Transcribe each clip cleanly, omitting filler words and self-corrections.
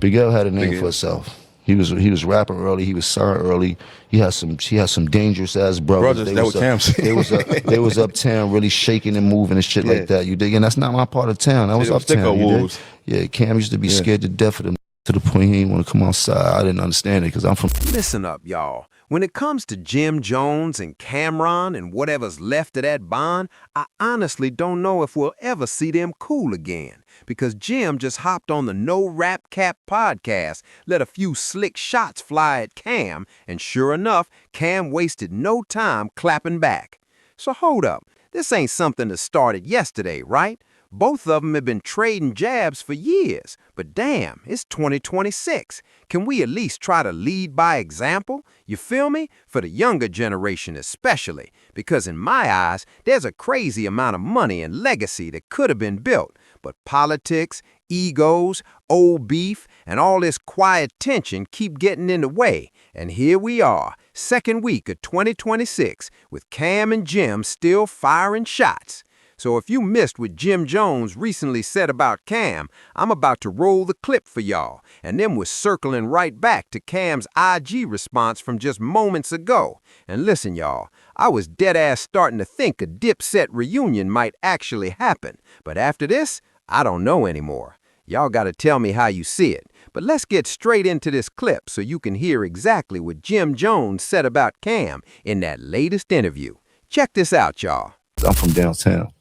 Big L had a name Big for L. himself. He was rapping early. He was signed early. He had some dangerous ass brothers. Brothers, that what Cam said. They was uptown really shaking and moving and shit Yeah. like that. You dig? And that's not my part of town. That was them uptown. sticko You dig? wolves. Yeah, Cam used to be Yeah. scared to death of them to the point he didn't want to come outside. I didn't understand it because I'm from. Listen up, y'all. When it comes to Jim Jones and Cameron and whatever's left of that bond, I honestly don't know if we'll ever see them cool again. Because Jim just hopped on the No Rap Cap podcast, let a few slick shots fly at Cam, and sure enough, Cam wasted no time clapping back. So hold up, this ain't something that started yesterday, right? Both of them have been trading jabs for years, but damn, it's 2026. Can we at least try to lead by example? You feel me? For the younger generation especially, because in my eyes, there's a crazy amount of money and legacy that could have been built, but politics, egos, old beef, and all this quiet tension keep getting in the way, and here we are, second week of 2026, with Cam and Jim still firing shots. So if you missed what Jim Jones recently said about Cam, I'm about to roll the clip for y'all, and then we're circling right back to Cam's IG response from just moments ago. And listen, y'all, I was dead-ass starting to think a Dipset reunion might actually happen, but after this, I don't know anymore. Y'all gotta tell me how you see it. But let's get straight into this clip so you can hear exactly what Jim Jones said about Cam in that latest interview. Check this out, y'all. I'm from downtown.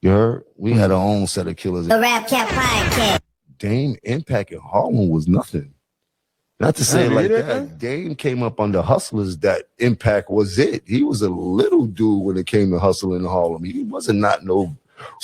You heard? We had our own set of killers. The Rap Cap Podcast. Dame Impact in Harlem was nothing. Not to say it like that. Dame came up under hustlers that Impact was it. He was a little dude when it came to hustling in Harlem. He wasn't not no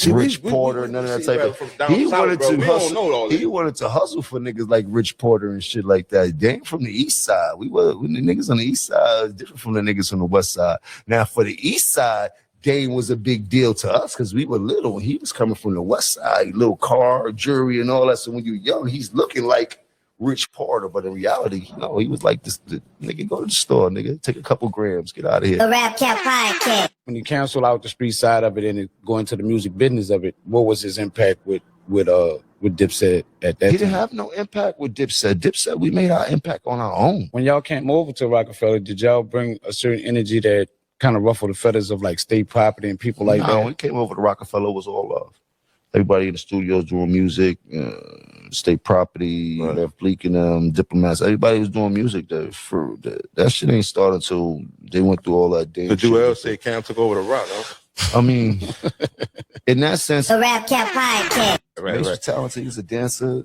Rich Porter, none of that type of. He wanted to hustle. He wanted to hustle for niggas like Rich Porter and shit like that. Dame from the East Side. We the niggas on the East Side is different from the niggas from the West Side. Now for the East Side, Dame was a big deal to us because we were little and he was coming from the West Side, little car, jewelry, and all that. So when you're young, he's looking like Rich Porter, but in reality, no, he was like this nigga, go to the store, nigga, take a couple grams, get out of here. The Rap Cap Podcast. When he canceled out the street side of it and go into the music business of it, what was his impact with Dipset at that time? He didn't have no impact with Dipset. Dipset, we made our impact on our own. When y'all came over to Rockefeller, did y'all bring a certain energy that kind of ruffled the feathers of like state property and people like that? When we came over to Rockefeller, it was all love. Everybody in the studios doing music, state property, Left Bleak and diplomats. Everybody was doing music. That shit ain't started until they went through all that damn The Joel say Cam took over the rock, huh? I mean, in that sense, The Rap Cap Podcast. Mace was talented. He's a dancer.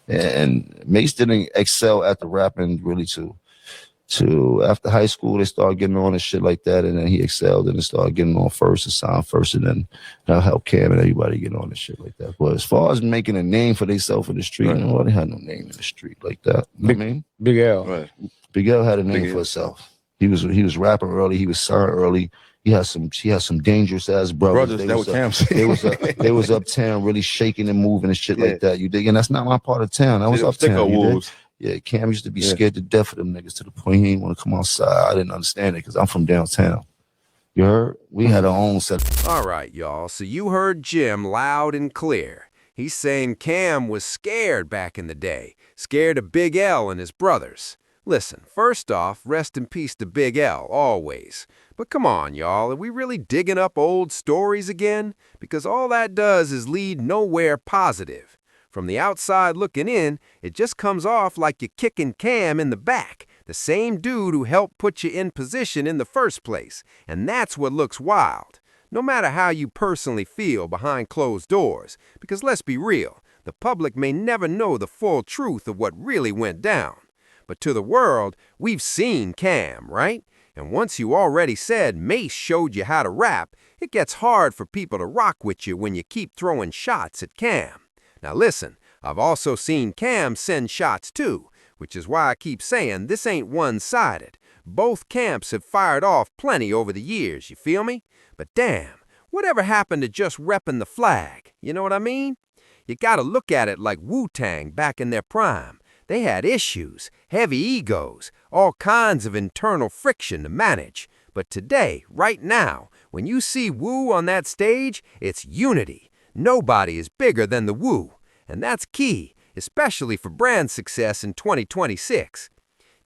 And Mace didn't excel at the rapping really to after high school. They started getting on and shit like that, and then he excelled and started getting on first and signed first, and then that helped Cam and everybody get on and shit like that. But as far as making a name for themselves in the street, nobody had no name in the street like that. You know what I mean? Big L. Right. Big L had a name for himself. He was rapping early. He was signed early. He had some dangerous ass brothers. Brothers, that what Cam said. They was uptown really shaking and moving and shit like that. You dig? And that's not my part of town. I was uptown. You dig? Yeah, Cam used to be scared to death of them niggas to the point he didn't want to come outside. I didn't understand it because I'm from downtown. You heard? We had our own set. All right, y'all, so you heard Jim loud and clear. He's saying Cam was scared back in the day, scared of Big L and his brothers. Listen, first off, rest in peace to Big L, always. But come on, y'all, are we really digging up old stories again? Because all that does is lead nowhere positive. From the outside looking in, it just comes off like you're kicking Cam in the back, the same dude who helped put you in position in the first place. And that's what looks wild. No matter how you personally feel behind closed doors, because let's be real, the public may never know the full truth of what really went down. But to the world, we've seen Cam, right? And once you already said Mace showed you how to rap, it gets hard for people to rock with you when you keep throwing shots at Cam. Now listen, I've also seen Cam send shots too, which is why I keep saying this ain't one-sided. Both camps have fired off plenty over the years, you feel me? But damn, whatever happened to just repping the flag? You know what I mean? You gotta look at it like Wu-Tang back in their prime. They had issues, heavy egos, all kinds of internal friction to manage. But today, right now, when you see Wu on that stage, it's unity. Nobody is bigger than the Wu. And that's key. especially for brand success in 2026.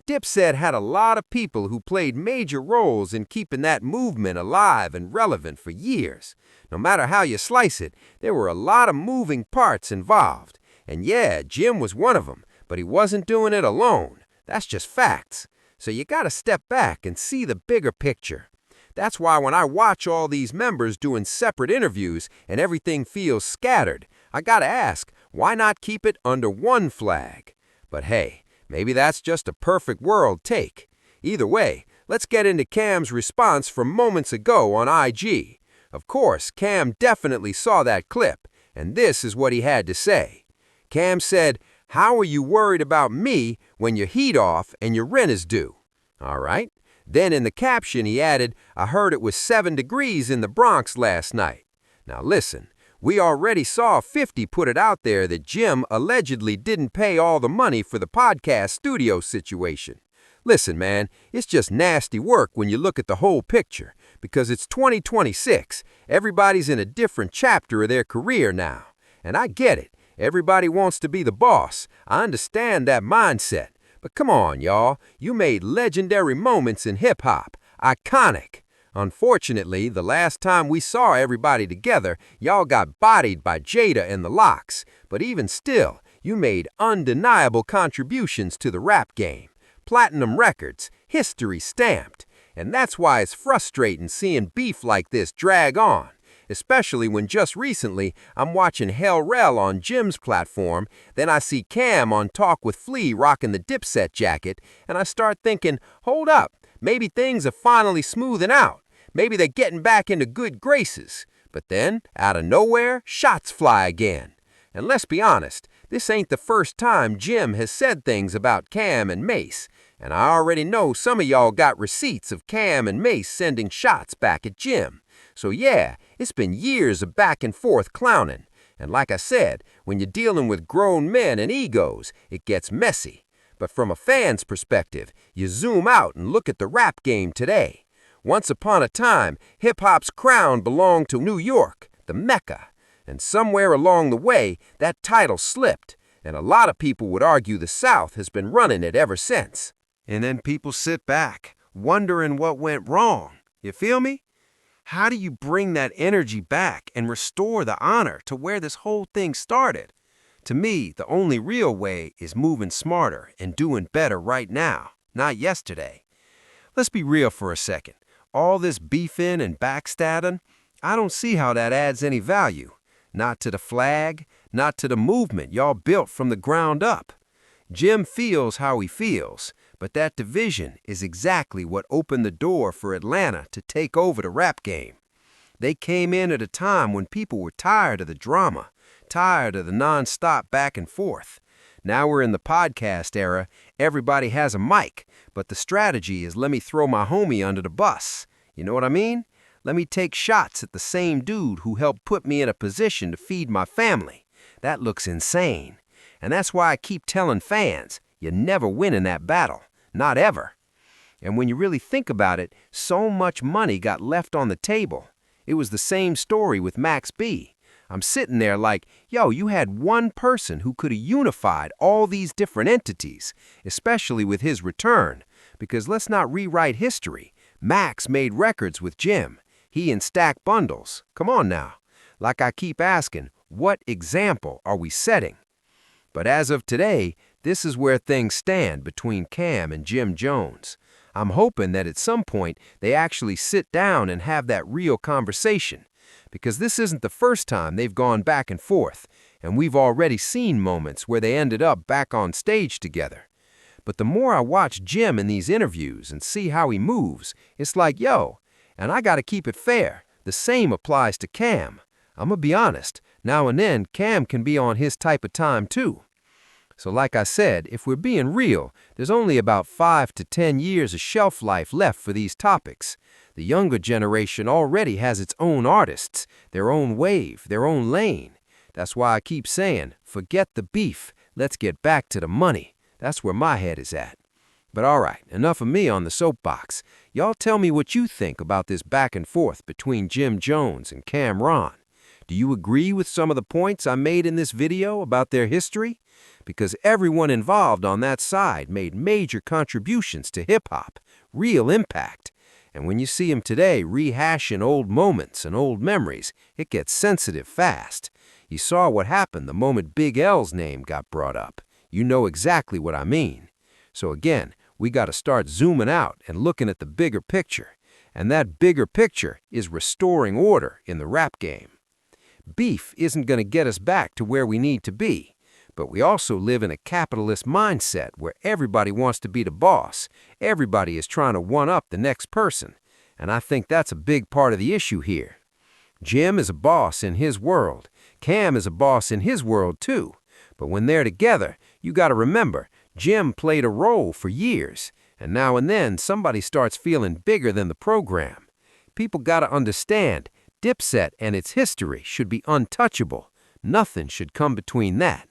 Dipset had a lot of people who played major roles in keeping that movement alive and relevant for years. No matter how you slice it, there were a lot of moving parts involved. And yeah, Jim was one of them, but he wasn't doing it alone. That's just facts. So you gotta step back and see the bigger picture. That's why when I watch all these members doing separate interviews and everything feels scattered, I gotta ask, why not keep it under one flag? But hey, maybe that's just a perfect world take. Either way, let's get into Cam's response from moments ago on IG. Of course, Cam definitely saw that clip, and this is what he had to say. Cam said, "How are you worried about me when your heat off and your rent is due?" All right. Then in the caption he added, "I heard it was 7 degrees in the Bronx last night." Now listen, we already saw 50 put it out there that Jim allegedly didn't pay all the money for the podcast studio situation. Listen, man, it's just nasty work when you look at the whole picture, because it's 2026. Everybody's in a different chapter of their career now. And I get it. Everybody wants to be the boss. I understand that mindset. But come on, y'all. You made legendary moments in hip-hop. Iconic. Unfortunately, the last time we saw everybody together, y'all got bodied by Jada and the Lox. But even still, you made undeniable contributions to the rap game. Platinum records, history stamped. And that's why it's frustrating seeing beef like this drag on. Especially when just recently I'm watching Hell Rel on Jim's platform, then I see Cam on Talk with Flea rocking the Dipset jacket, and I start thinking, hold up, maybe things are finally smoothing out. Maybe they're getting back into good graces. But then, out of nowhere, shots fly again. And let's be honest, this ain't the first time Jim has said things about Cam and Mace, and I already know some of y'all got receipts of Cam and Mace sending shots back at Jim. So yeah, it's been years of back and forth clowning. And like I said, when you're dealing with grown men and egos, it gets messy. But from a fan's perspective, you zoom out and look at the rap game today. Once upon a time, hip-hop's crown belonged to New York, the Mecca. And somewhere along the way, that title slipped. And a lot of people would argue the South has been running it ever since. And then people sit back, wondering what went wrong. You feel me? How do you bring that energy back and restore the honor to where this whole thing started? To me, the only real way is moving smarter and doing better right now, not yesterday. Let's be real for a second. All this beefing and backstabbing, I don't see how that adds any value. Not to the flag, not to the movement y'all built from the ground up. Jim feels how he feels, but that division is exactly what opened the door for Atlanta to take over the rap game. They came in at a time when people were tired of the drama, tired of the non-stop back and forth. Now we're in the podcast era, everybody has a mic, but the strategy is let me throw my homie under the bus. You know what I mean? Let me take shots at the same dude who helped put me in a position to feed my family. That looks insane. And that's why I keep telling fans, you never win in that battle. Not ever. And when you really think about it, so much money got left on the table. It was the same story with Max B. I'm sitting there like, yo, you had one person who could have unified all these different entities, especially with his return. Because let's not rewrite history. Max made records with Jim. He and Stack Bundles. Come on now. Like I keep asking, what example are we setting? But as of today, this is where things stand between Cam and Jim Jones. I'm hoping that at some point they actually sit down and have that real conversation, because this isn't the first time they've gone back and forth, and we've already seen moments where they ended up back on stage together. But the more I watch Jim in these interviews and see how he moves, it's like, yo, and I gotta keep it fair, the same applies to Cam. I'm gonna be honest, now and then Cam can be on his type of time too. So like I said, if we're being real, there's only about 5 to 10 years of shelf life left for these topics. The younger generation already has its own artists, their own wave, their own lane. That's why I keep saying, forget the beef, let's get back to the money. That's where my head is at. But all right, enough of me on the soapbox. Y'all tell me what you think about this back and forth between Jim Jones and Cam'ron. Do you agree with some of the points I made in this video about their history? Because everyone involved on that side made major contributions to hip-hop, real impact. And when you see them today rehashing old moments and old memories, it gets sensitive fast. You saw what happened the moment Big L's name got brought up. You know exactly what I mean. So again, we got to start zooming out and looking at the bigger picture. And that bigger picture is restoring order in the rap game. Beef isn't going to get us back to where we need to be. But we also live in a capitalist mindset where everybody wants to be the boss. Everybody is trying to one-up the next person. And I think that's a big part of the issue here. Jim is a boss in his world. Cam is a boss in his world too. But when they're together, you got to remember, Jim played a role for years. And now and then, somebody starts feeling bigger than the program. People got to understand, Dipset and its history should be untouchable. Nothing should come between that.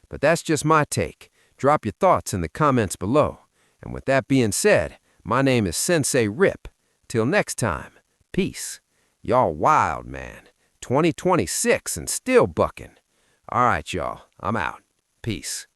But that's just my take. Drop your thoughts in the comments below. And with that being said, my name is Sensei Rip. Till next time, peace. Y'all wild, man. 2026 and still bucking. All right, y'all, I'm out. Peace.